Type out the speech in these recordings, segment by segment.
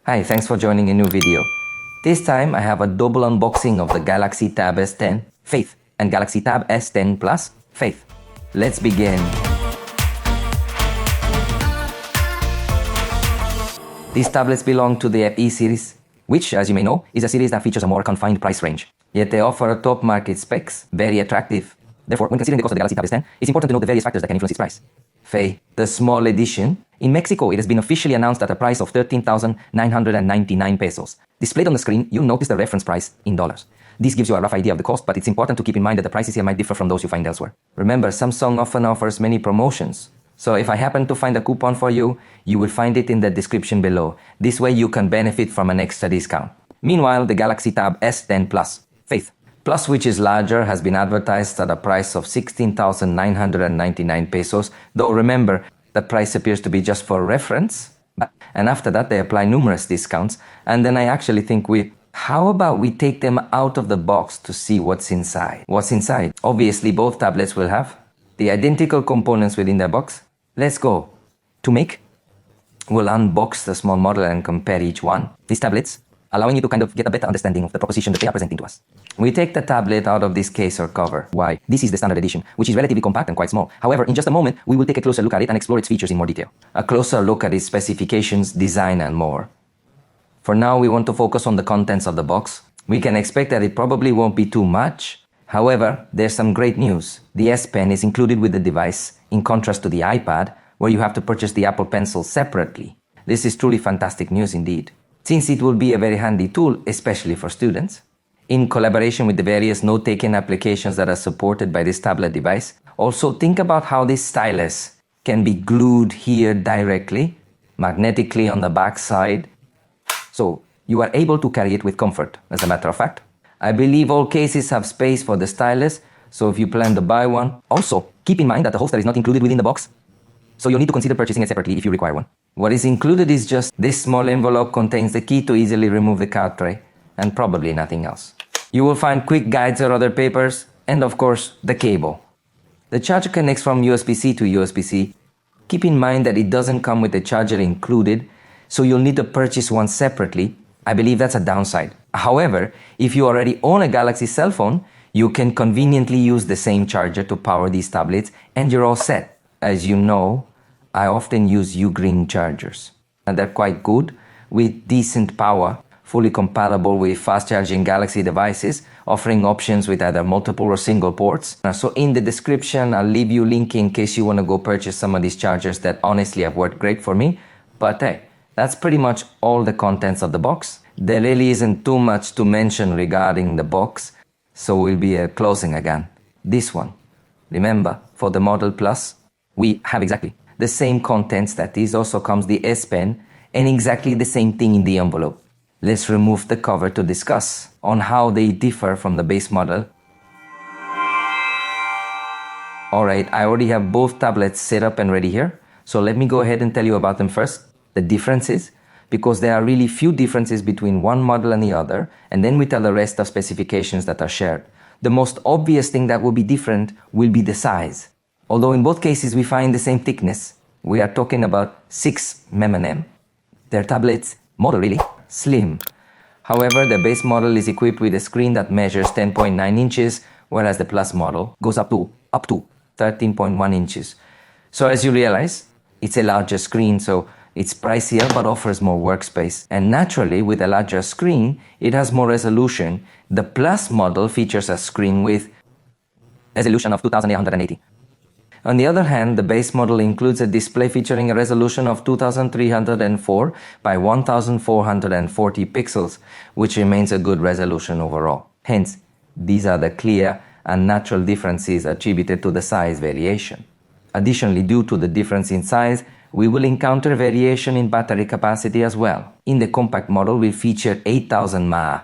Hi, thanks for joining a new video. This time I have a double unboxing of the Galaxy Tab S10 Faith and Galaxy Tab S10 Plus Faith. Let's begin. These tablets belong to the FE series, which, as you may know, is a series that features a more confined price range. Yet they offer a top market specs, very attractive. Therefore, when considering the cost of the Galaxy Tab S10, it's important to note the various factors that can influence its price. Faith, the small edition. In Mexico, it has been officially announced at a price of 13,999 pesos. Displayed on the screen, you'll notice the reference price in dollars. This gives you a rough idea of the cost, but it's important to keep in mind that the prices here might differ from those you find elsewhere. Remember, Samsung often offers many promotions. So if I happen to find a coupon for you, you will find it in the description below. This way you can benefit from an extra discount. Meanwhile, the Galaxy Tab S10 Plus Faith Plus, which is larger, has been advertised at a price of 16,999 pesos, though remember, the price appears to be just for reference. And after that, they apply numerous discounts, and then I actually think how about we take them out of the box to see what's inside? What's inside? Obviously, both tablets will have the identical components within their box. Let's go. To make, we'll unbox the small model and compare each one. These tablets, allowing you to kind of get a better understanding of the proposition that they are presenting to us. We take the tablet out of this case or cover. Why? This is the standard edition, which is relatively compact and quite small. However, in just a moment, we will take a closer look at it and explore its features in more detail. A closer look at its specifications, design, and more. For now, we want to focus on the contents of the box. We can expect that it probably won't be too much. However, there's some great news. The S Pen is included with the device, in contrast to the iPad, where you have to purchase the Apple Pencil separately. This is truly fantastic news indeed, since it will be a very handy tool, especially for students. In collaboration with the various note-taking applications that are supported by this tablet device, also think about how this stylus can be glued here directly, magnetically on the back side, so you are able to carry it with comfort. As a matter of fact, I believe all cases have space for the stylus, so if you plan to buy one, also keep in mind that the holster is not included within the box, so you'll need to consider purchasing it separately if you require one. What is included is just this small envelope contains the key to easily remove the card tray, and probably nothing else. You will find quick guides or other papers, and of course, the cable. The charger connects from USB-C to USB-C. Keep in mind that it doesn't come with the charger included, so you'll need to purchase one separately. I believe that's a downside. However, if you already own a Galaxy cell phone, you can conveniently use the same charger to power these tablets, and you're all set. As you know, I often use Ugreen chargers, and they're quite good with decent power, fully compatible with fast-charging Galaxy devices, offering options with either multiple or single ports. So in the description, I'll leave you a link in case you want to go purchase some of these chargers that honestly have worked great for me. But hey, that's pretty much all the contents of the box. There really isn't too much to mention regarding the box, so we'll be closing again. This one. Remember, for the Model Plus, we have exactly the same contents. That is, also comes the S Pen and exactly the same thing in the envelope. Let's remove the cover to discuss on how they differ from the base model. Alright, I already have both tablets set up and ready here, so let me go ahead and tell you about them first. The differences, because there are really few differences between one model and the other, and then we tell the rest of specifications that are shared. The most obvious thing that will be different will be the size. Although in both cases we find the same thickness, we are talking about 6 mm. Their tablets model really slim. However, the base model is equipped with a screen that measures 10.9 inches, whereas the Plus model goes up to 13.1 inches. So as you realize, it's a larger screen, so it's pricier but offers more workspace. And naturally, with a larger screen, it has more resolution. The Plus model features a screen with resolution of 2880. On the other hand, the base model includes a display featuring a resolution of 2304 by 1440 pixels, which remains a good resolution overall. Hence, these are the clear and natural differences attributed to the size variation. Additionally, due to the difference in size, we will encounter variation in battery capacity as well. In the compact model, we feature 8000 mAh,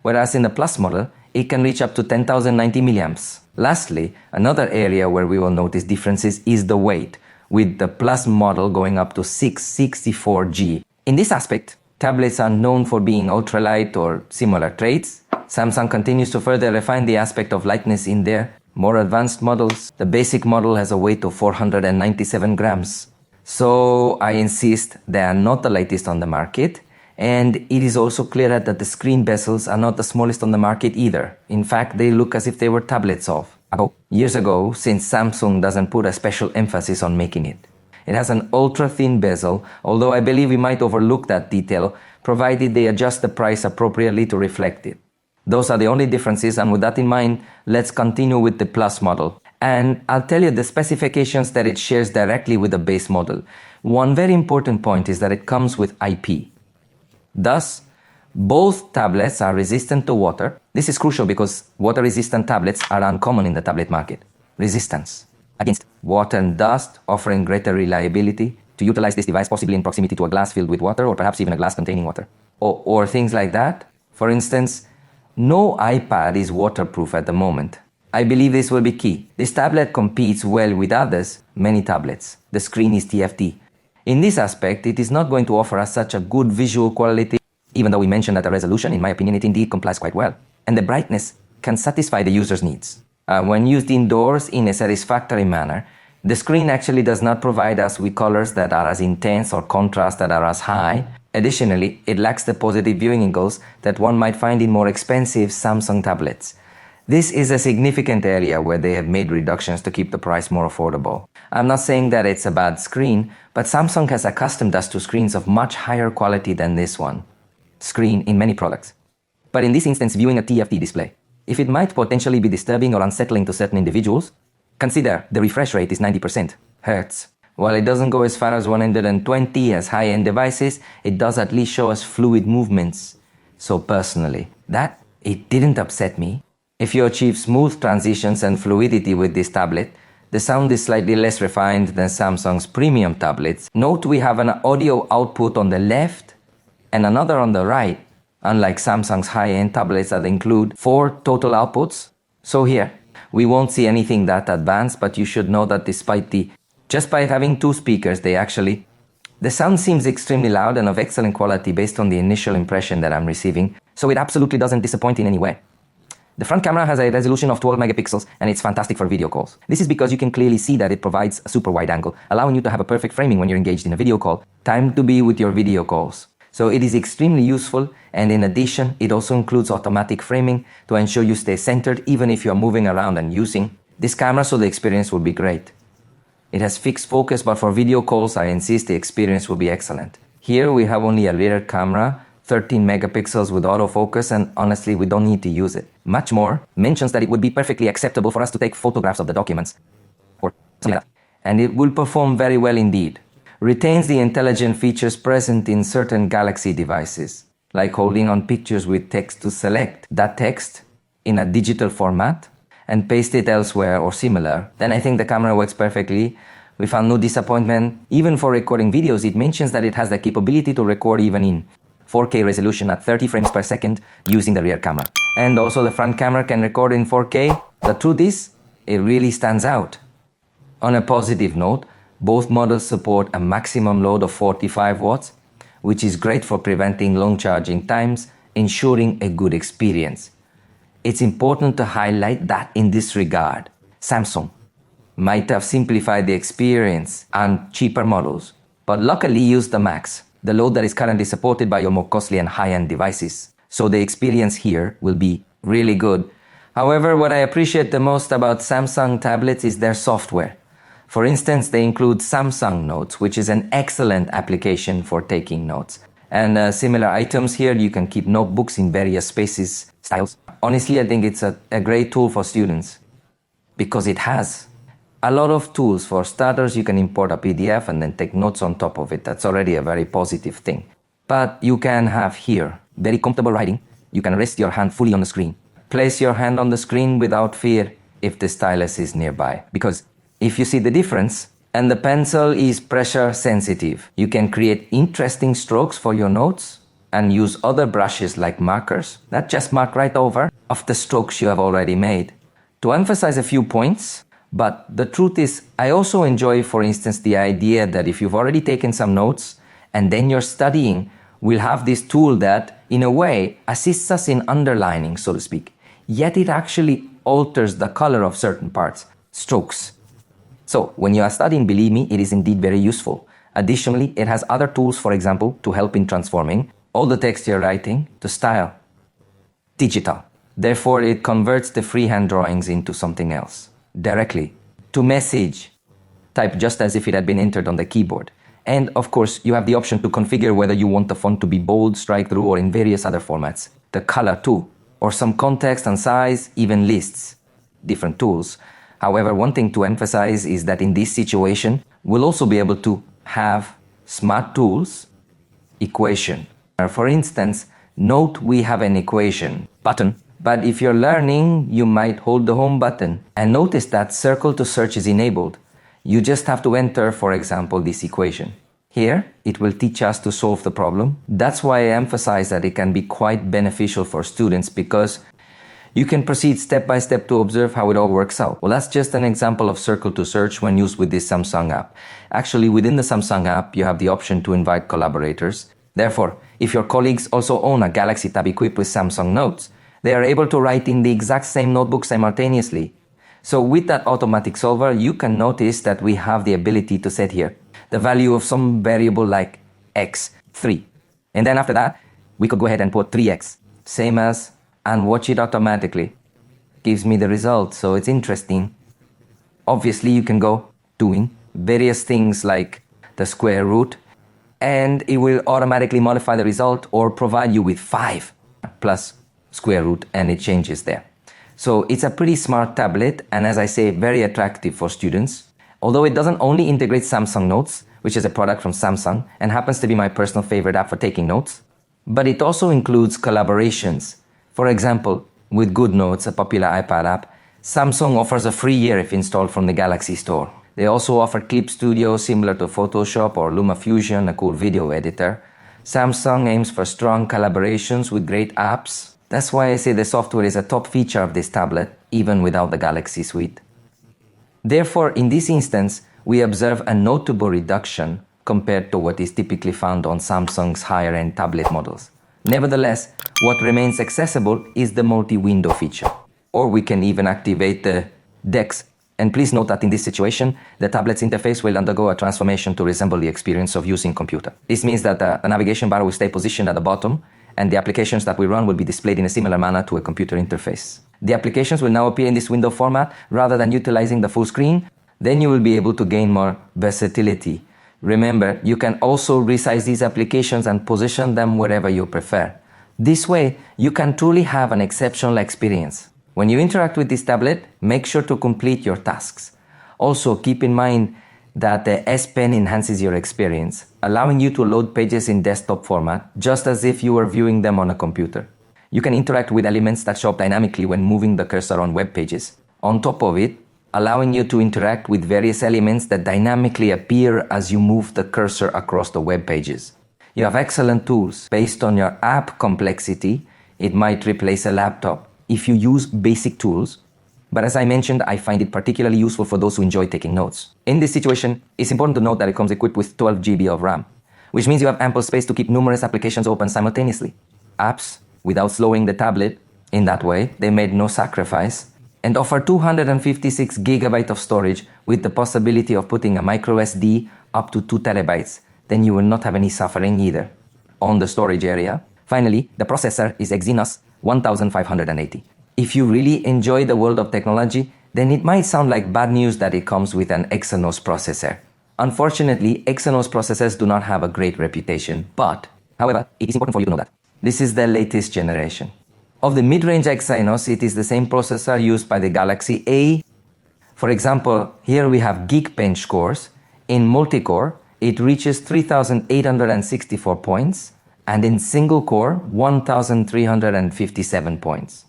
whereas in the Plus model, it can reach up to 10,090 milliamps. Lastly, another area where we will notice differences is the weight, with the Plus model going up to 664 g. In this aspect, tablets are known for being ultralight or similar traits. Samsung continues to further refine the aspect of lightness in their more advanced models. The basic model has a weight of 497 grams. So I insist they are not the lightest on the market, And it is also clear that the screen bezels are not the smallest on the market either. In fact, they look as if they were tablets of years ago, since Samsung doesn't put a special emphasis on making it. It has an ultra-thin bezel, although I believe we might overlook that detail, provided they adjust the price appropriately to reflect it. Those are the only differences, and with that in mind, let's continue with the Plus model. And I'll tell you the specifications that it shares directly with the base model. One very important point is that it comes with IP. Thus, both tablets are resistant to water. This is crucial because water-resistant tablets are uncommon in the tablet market. Resistance against water and dust, offering greater reliability to utilize this device possibly in proximity to a glass filled with water, or perhaps even a glass containing water. Or things like that. For instance, no iPad is waterproof at the moment. I believe this will be key. This tablet competes well with others, many tablets. The screen is TFT. In this aspect, it is not going to offer us such a good visual quality, even though we mentioned that the resolution, in my opinion, it indeed complies quite well. And the brightness can satisfy the user's needs. When used indoors in a satisfactory manner, the screen actually does not provide us with colors that are as intense or contrast that are as high. Additionally, it lacks the positive viewing angles that one might find in more expensive Samsung tablets. This is a significant area where they have made reductions to keep the price more affordable. I'm not saying that it's a bad screen, but Samsung has accustomed us to screens of much higher quality than this one. Screen in many products. But in this instance, viewing a TFT display, if it might potentially be disturbing or unsettling to certain individuals, consider the refresh rate is 90 Hz. While it doesn't go as far as 120 as high-end devices, it does at least show us fluid movements. So personally, it didn't upset me. If you achieve smooth transitions and fluidity with this tablet, the sound is slightly less refined than Samsung's premium tablets. Note we have an audio output on the left and another on the right, unlike Samsung's high-end tablets that include 4 total outputs. So here, we won't see anything that advanced, but you should know that just by having 2 speakers, the sound seems extremely loud and of excellent quality based on the initial impression that I'm receiving, so it absolutely doesn't disappoint in any way. The front camera has a resolution of 12 megapixels and it's fantastic for video calls. This is because you can clearly see that it provides a super wide angle, allowing you to have a perfect framing when you're engaged in a video call. Time to be with your video calls. So it is extremely useful, and in addition, it also includes automatic framing to ensure you stay centered even if you're moving around and using this camera, so the experience will be great. It has fixed focus, but for video calls, I insist the experience will be excellent. Here we have only a rear camera, 13 megapixels with autofocus, and honestly, we don't need to use it. Much more mentions that it would be perfectly acceptable for us to take photographs of the documents, or something like that. And it will perform very well indeed. Retains the intelligent features present in certain Galaxy devices, like holding on pictures with text to select that text in a digital format and paste it elsewhere or similar. Then I think the camera works perfectly. We found no disappointment. Even for recording videos, it mentions that it has the capability to record even in 4K resolution at 30 frames per second using the rear camera. And also the front camera can record in 4K. The truth is, it really stands out. On a positive note, both models support a maximum load of 45 watts, which is great for preventing long charging times, ensuring a good experience. It's important to highlight that in this regard, Samsung might have simplified the experience on cheaper models, but luckily used the max, the load that is currently supported by your more costly and high-end devices. So the experience here will be really good. However, what I appreciate the most about Samsung tablets is their software. For instance, they include Samsung Notes, which is an excellent application for taking notes. And similar items here, you can keep notebooks in various spaces, styles. Honestly, I think it's a great tool for students because it has a lot of tools. For starters, you can import a PDF and then take notes on top of it. That's already a very positive thing. But you can have here very comfortable writing. You can rest your hand fully on the screen. Place your hand on the screen without fear if the stylus is nearby. Because if you see the difference, and the pencil is pressure sensitive, you can create interesting strokes for your notes and use other brushes like markers that just mark right over of the strokes you have already made. To emphasize a few points, but the truth is, I also enjoy, for instance, the idea that if you've already taken some notes and then you're studying, we'll have this tool that, in a way, assists us in underlining, so to speak. Yet it actually alters the color of certain parts, strokes. So, when you are studying, believe me, it is indeed very useful. Additionally, it has other tools, for example, to help in transforming. all the text you're writing to style, digital. Therefore, it converts the freehand drawings into something else, directly, to message, type just as if it had been entered on the keyboard. And of course, you have the option to configure whether you want the font to be bold, strike through, or in various other formats. The color too, or some context and size, even lists, different tools. However, one thing to emphasize is that in this situation, we'll also be able to have smart tools, equation. For instance, note we have an equation button, but if you're learning, you might hold the home button and notice that circle to search is enabled. You just have to enter, for example, this equation. Here, it will teach us to solve the problem. That's why I emphasize that it can be quite beneficial for students because you can proceed step by step to observe how it all works out. Well, that's just an example of circle to search when used with this Samsung app. Actually, within the Samsung app, you have the option to invite collaborators. Therefore, if your colleagues also own a Galaxy Tab equipped with Samsung Notes, they are able to write in the exact same notebook simultaneously. So with that automatic solver, you can notice that we have the ability to set here the value of some variable like x, 3. And then after that, we could go ahead and put 3x, same as, and watch it automatically. Gives me the result, so it's interesting. Obviously, you can go doing various things like the square root, and it will automatically modify the result or provide you with 5 plus square root, and it changes there. So it's a pretty smart tablet, and as I say, very attractive for students. Although it doesn't only integrate Samsung Notes, which is a product from Samsung and happens to be my personal favorite app for taking notes, but it also includes collaborations. For example, with GoodNotes, a popular iPad app, Samsung offers a free year if installed from the Galaxy Store. They also offer Clip Studio similar to Photoshop or LumaFusion, a cool video editor. Samsung aims for strong collaborations with great apps. That's why I say the software is a top feature of this tablet, even without the Galaxy Suite. Therefore, in this instance, we observe a notable reduction compared to what is typically found on Samsung's higher-end tablet models. Nevertheless, what remains accessible is the multi-window feature. Or we can even activate the DeX. And please note that in this situation, the tablet's interface will undergo a transformation to resemble the experience of using a computer. This means that the navigation bar will stay positioned at the bottom, and the applications that we run will be displayed in a similar manner to a computer interface. The applications will now appear in this window format rather than utilizing the full screen. Then you will be able to gain more versatility. Remember, you can also resize these applications and position them wherever you prefer. This way, you can truly have an exceptional experience. When you interact with this tablet, make sure to complete your tasks. Also, keep in mind that the S10 enhances your experience, allowing you to load pages in desktop format, just as if you were viewing them on a computer. You can interact with elements that show up dynamically when moving the cursor on web pages. On top of it, allowing you to interact with various elements that dynamically appear as you move the cursor across the web pages. You have excellent tools. Based on your app complexity, it might replace a laptop if you use basic tools. But as I mentioned, I find it particularly useful for those who enjoy taking notes. In this situation, it's important to note that it comes equipped with 12 GB of RAM, which means you have ample space to keep numerous applications open simultaneously. Apps, without slowing the tablet, in that way, they made no sacrifice, and offer 256 GB of storage with the possibility of putting a micro SD up to 2 TB. Then you will not have any suffering either on the storage area. Finally, the processor is Exynos 1580. If you really enjoy the world of technology, then it might sound like bad news that it comes with an Exynos processor. Unfortunately, Exynos processors do not have a great reputation, but, however, it is important for you to know that this is the latest generation. Of the mid-range Exynos, it is the same processor used by the Galaxy A. For example, here we have Geekbench scores. In multi-core, it reaches 3,864 points, and in single-core, 1,357 points.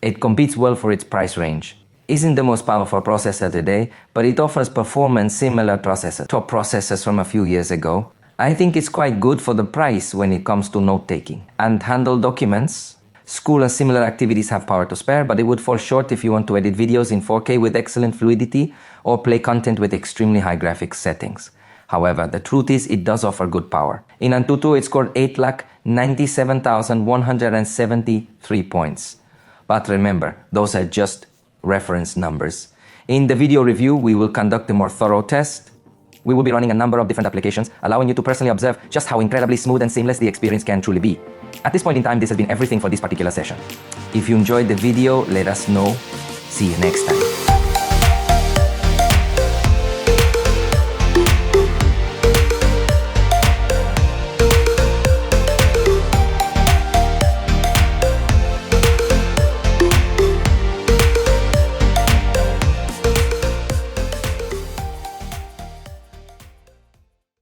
It competes well for its price range. Isn't the most powerful processor today, but it offers performance similar to top processors from a few years ago. I think it's quite good for the price when it comes to note-taking. And handle documents. School and similar activities have power to spare, but it would fall short if you want to edit videos in 4K with excellent fluidity or play content with extremely high graphics settings. However, the truth is it does offer good power. In Antutu, it scored 8,97,173 points. But remember, those are just reference numbers. In the video review, we will conduct a more thorough test. We will be running a number of different applications, allowing you to personally observe just how incredibly smooth and seamless the experience can truly be. At this point in time, this has been everything for this particular session. If you enjoyed the video, let us know. See you next time.